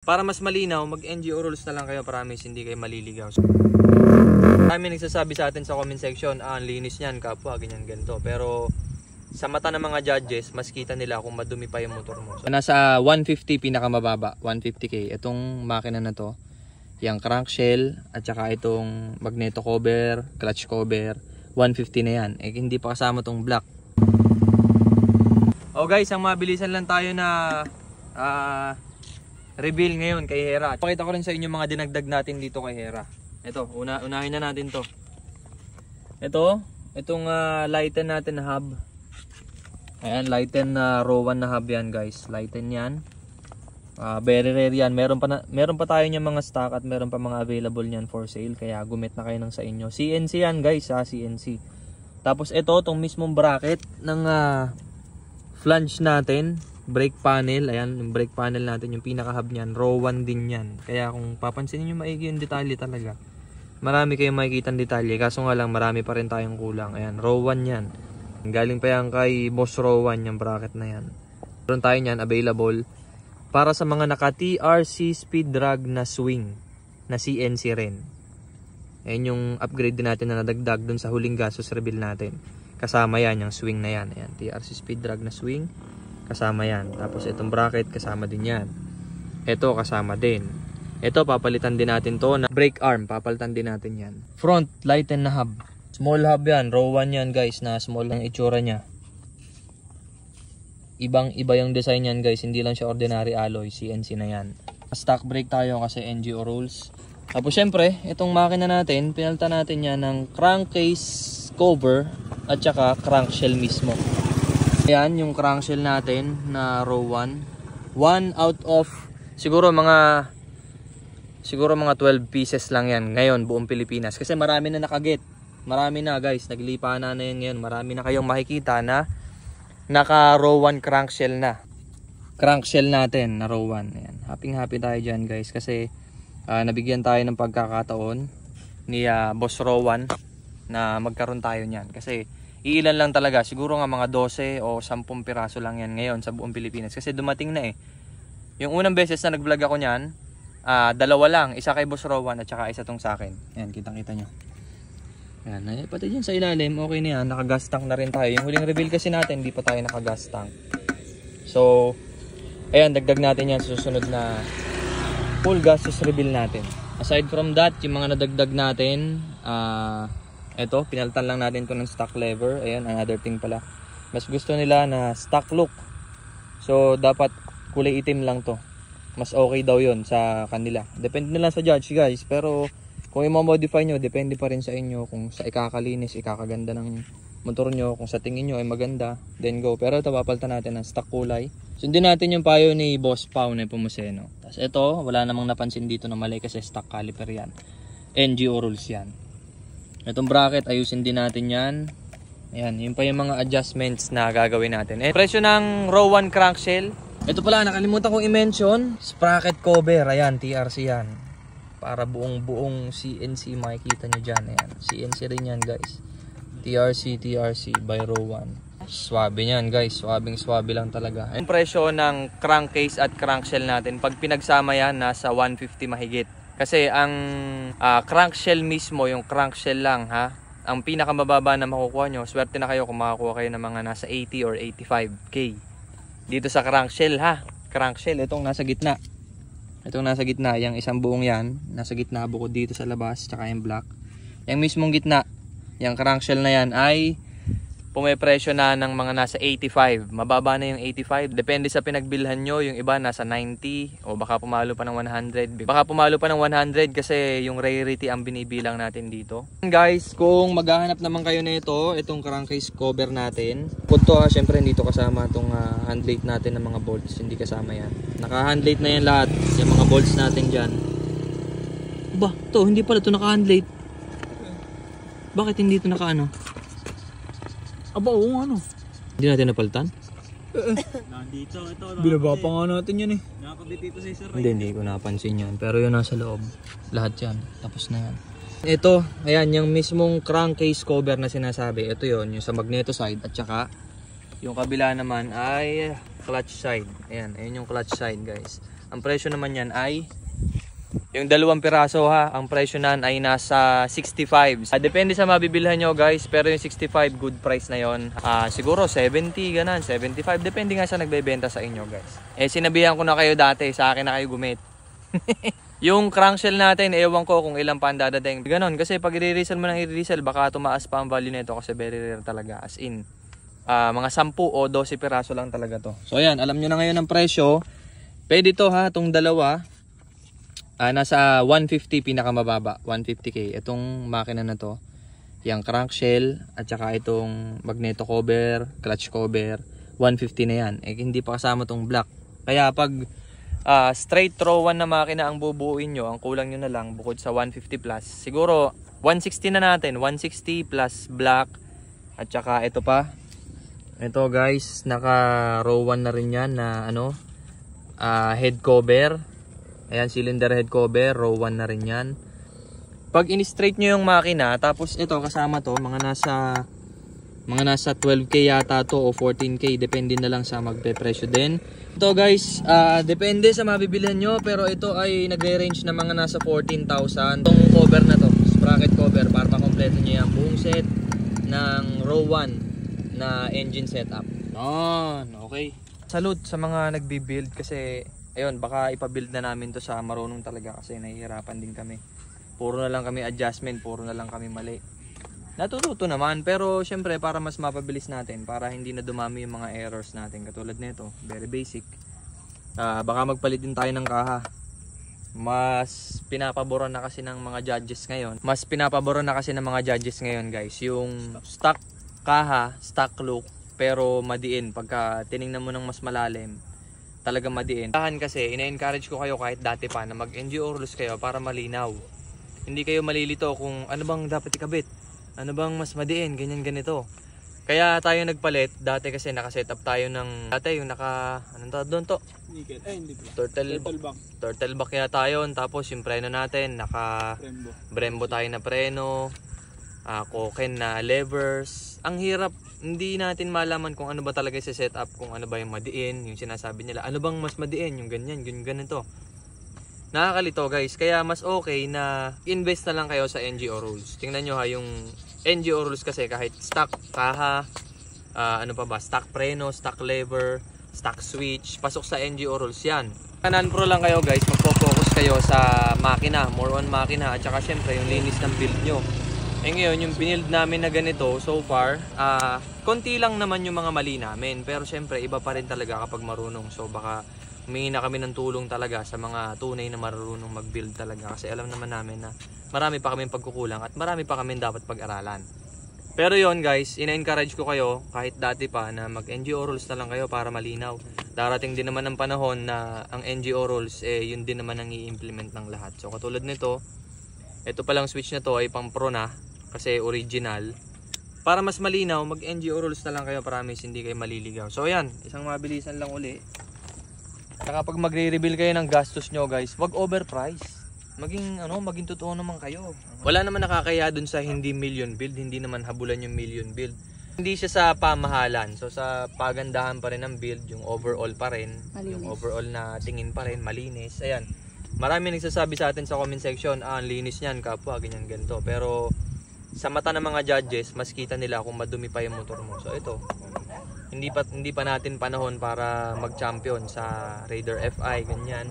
Para mas malinaw, mag-NGO rules na lang kayo, promise, hindi kayo maliligaw. Kami nagsasabi sa atin sa comment section, ang linis niyan, kapwa, ganyan, ganito. Pero sa mata ng mga judges, mas kita nila kung madumi pa yung motor mo. So, nasa 150 pinakamababa, 150k. Itong makina na to, yung crankshell, at saka itong magneto cover, clutch cover, 150 na yan. Eh, hindi pa kasama tong black. Oh guys, ang mabilisan lang tayo na reveal ngayon kay Hera. Pakita ko rin sa inyo mga dinagdag natin dito kay Hera. Ito, unahin na natin to. Itong lighten natin na hub. Ayan, lighten na row 1 na hub yan guys. Lighten yan. Very rare yan. Meron pa tayo niyan mga stock at meron pa mga available niyan for sale. Kaya gumit na kayo ng sa inyo. CNC yan guys, CNC. Tapos ito, itong mismong bracket ng flange natin. Brake panel, ayan, yung brake panel natin, yung pinaka-hub niyan, row 1 din yan. Kaya kung papansinin nyo maigi yung detalye talaga. Marami kayong makikita ng detalye, kaso nga lang marami pa rin tayong kulang. Ayan, row 1 yan. Galing pa yan kay Boss row 1 yung bracket na yan. Meron tayo niyan, available para sa mga naka TRC speed drag na swing, na CNC rin. Ayan yung upgrade din natin na nadagdag dun sa huling gastos reveal natin. Kasama yan, yung swing na yan. Ayan, TRC speed drag na swing. Kasama yan. Tapos itong bracket kasama din yan. Ito kasama din. Ito papalitan din natin to na brake arm. Papalitan din natin yan. Front lighten na hub. Small hub yan. Row 1 yan guys. Na small ang itsura nya. Ibang iba yung design yan guys. Hindi lang siya ordinary alloy. CNC na yan. Stock brake tayo kasi NGO rules. Tapos syempre itong makina natin, pinalitan natin yan ng crankcase cover at saka crankshell mismo. Ayan yung crankshell natin na row 1. 1 out of siguro mga 12 pieces lang yan ngayon buong Pilipinas. Kasi marami na nakagit. Marami na guys. Naglipa na yan ngayon. Marami na kayong makikita na naka row 1 crankshell na. Crankshell natin na row 1. Ayan. Happy tayo dyan guys. Kasi nabigyan tayo ng pagkakataon ni Boss row 1 na magkaroon tayo niyan. Kasi iilan lang talaga, siguro nga mga 12 o 10 piraso lang yan ngayon sa buong Pilipinas. Kasi dumating na eh. Yung unang beses na nag-vlog ako niyan, dalawa lang. Isa kay Boss Rowan at saka isa tong sa akin. Ayan, kitang-kita nyo. Ayan, pati dyan sa ilalim, okay na yan. Naka-gas tank na rin tayo. Yung huling reveal kasi natin, hindi pa tayo naka-gas tank. So, ayan, dagdag natin yan sa susunod na full gastos reveal natin. Aside from that, yung mga nadagdag natin, ito, pinalitan lang natin to ng stock lever. Ayan, another thing pala. Mas gusto nila na stock look. So, dapat kulay itim lang to. Mas okay daw yon sa kanila. Depende na lang sa judge guys. Pero, kung i-modify nyo, depende pa rin sa inyo. Kung sa ikakalinis, ikakaganda ng motor nyo. Kung sa tingin nyo ay maganda, then go. Pero ito, papalitan natin ng stock kulay. Sundin natin yung payo ni Boss Pao na Pumuseno. Tapos ito, wala namang napansin dito na mali kasi stock caliper yan. NGO rules yan. Itong bracket, ayusin din natin yan. Ayan, yun pa yung mga adjustments na gagawin natin. Presyo ng row 1 crankshell. Ito pala, nakalimutan kong i-mention. Sprocket cover, ayan, TRC yan. Para buong CNC makikita nyo dyan. Ayan, CNC rin yan guys. TRC by row 1. Swabe yan guys, swabe lang talaga. Yung presyo ng crankcase at crankshell natin, pag pinagsama yan, nasa 150 mahigit. Kasi ang crankshell mismo, yung crankshell lang ha, ang pinakamababa na makukuha nyo, swerte na kayo kung makakuha kayo ng mga nasa 80 or 85k. Dito sa crankshell ha, crankshell, itong nasa gitna. Itong nasa gitna, yung isang buong yan, nasa gitna bukod dito sa labas, tsaka yung black. Yung mismong gitna, yung crankshell na yan ay pumepresyo na ng mga nasa 85. Mababa na yung 85. Depende sa pinagbilhan nyo. Yung iba nasa 90 o baka pumalo pa ng 100. Baka pumalo pa ng 100 kasi yung rarity ang binibilang natin dito. Guys, kung maghahanap naman kayo na itong crankcase cover natin. Punto ha, syempre hindi to kasama itong handlate natin ng mga bolts. Hindi kasama yan. Naka-handlate na yan lahat. Yung mga bolts natin dyan. Ba, hindi pala ito naka-handlate. Bakit hindi ito naka-ano? Aba, oo ano. Hindi natin napalitan? Nandito, ito. Binaba pa nga natin yan eh. Nakakabit dito sa isa. Hindi ko napansin yan. Pero yun nasa loob. Lahat yan. Tapos na yan. Ito, ayan, yung mismong crankcase cover na sinasabi. Ito yon yung sa magneto side. At saka, yung kabila naman ay clutch side. Ayan, ayun yung clutch side guys. Ang presyo naman yan ay yung 2 piraso ha, ang presyo nan ay nasa 65. Depende sa mabibilhan nyo guys, pero yung 65 good price na yon. Siguro 70 ganan, 75, depende nga sa nagbebenta sa inyo guys. Sinabihan ko na kayo dati, sa akin na kayo gumit. Yung crankshell natin, ewan ko kung ilang pa ang dadating. Ganon, kasi pag i-resell mo ng i-resell, baka tumaas pa ang value nito kasi very rare talaga. As in, mga 10 o 12 piraso lang talaga to. So ayan, alam nyo na ngayon ang presyo. Pwede to ha, itong dalawa. Nasa 150 pinakamababa, 150k. Itong makina na to, yung crankshell at saka itong magneto cover, clutch cover, 150 na yan. Hindi pa kasama tong black. Kaya pag straight row 1 na makina ang bubuuin nyo, ang kulang nyo na lang bukod sa 150 plus, siguro 160 na natin, 160 plus black at saka ito pa. Ito guys, naka row 1 na rin yan na head cover. Ayan, cylinder head cover, row 1 na rin yan. Pag in-straight nyo yung makina, tapos ito kasama to, mga nasa 12k yata to o 14k, depende na lang sa magpe-presyo din. Ito guys, depende sa mabibilhan nyo, pero ito ay nagre-range na mga nasa 14,000. Itong cover na to, sprocket cover, para makompleto nyo yung buong set ng row 1 na engine setup. Okay. Salute sa mga nagbi-build kasi ayun, baka ipabuild na namin to sa marunong talaga kasi nahihirapan din kami. Puro na lang kami adjustment, puro na lang kami mali. Natututo naman, pero syempre para mas mapabilis natin, para hindi na dumami yung mga errors natin. Katulad nito, very basic. Baka magpalit din tayo ng kaha. Mas pinapaboran na kasi ng mga judges ngayon. Guys, yung stock kaha, stock look, pero madiin. Pagka tiningnan mo ng mas malalim, talaga madiin. Kasi ina-encourage ko kayo kahit dati pa na mag-NGO rules kayo para malinaw. Hindi kayo malilito kung ano bang dapat ikabit, ano bang mas madiin, ganyan ganito. Kaya tayo nagpalit dati kasi naka-setup tayo ng dati yung anong tawag doon to? Nickel. Hindi pala. Turtle back yata yun. Tapos yung preno natin naka Brembo tayo na preno, Koken na levers. Ang hirap, hindi natin malaman kung ano ba talaga sa setup, kung ano ba yung madiin, yung sinasabi nila, ano bang mas madiin, yung ganyan, yung ganito. Nakakalito guys, kaya mas okay na invest na lang kayo sa NGO rules. Tingnan nyo ha, yung NGO rules kasi kahit stock kaha, stock preno, stock lever, stock switch, pasok sa NGO rules yan. Non-pro lang kayo guys, magpo-focus kayo sa makina, more on makina, at saka syempre yung linis ng build nyo. Ngayon, yung build namin na ganito so far, konti lang naman yung mga mali namin, pero syempre iba pa rin talaga kapag marunong. So baka humingi na kami ng tulong talaga sa mga tunay na marunong mag-build talaga, kasi alam naman namin na marami pa kaming pagkukulang at marami pa kaming dapat pag-aralan. Pero yon guys, ina-encourage ko kayo kahit dati pa na mag-NGO rules na lang kayo para malinaw. Darating din naman ang panahon na ang NGO rules yun din naman ang i-implement ng lahat. So katulad nito, ito palang switch na to ay pang pro na kasi original. Para mas malinaw, mag-NGO rules na lang kayo, promise hindi kayo maliligaw. So ayan, isang mabilisan lang uli. Saka pag magre-reveal kayo ng gastos nyo guys, wag overprice. Maging totoo naman kayo. Wala naman nakakaya dun sa hindi million build, hindi naman habulan yung million build. Hindi siya sa pamahalan. So sa pagandahan pa rin ng build, yung overall pa rin, malinis. Yung overall na tingin pa rin, malinis. Ayan. Marami nagsasabi sa atin sa comment section, ang linis niyan kapwa, ganyan ganito. Pero sa mata ng mga judges, mas kita nila kung madumi pa yung motor mo. So ito, hindi pa natin panahon para mag-champion sa Raider FI, ganyan.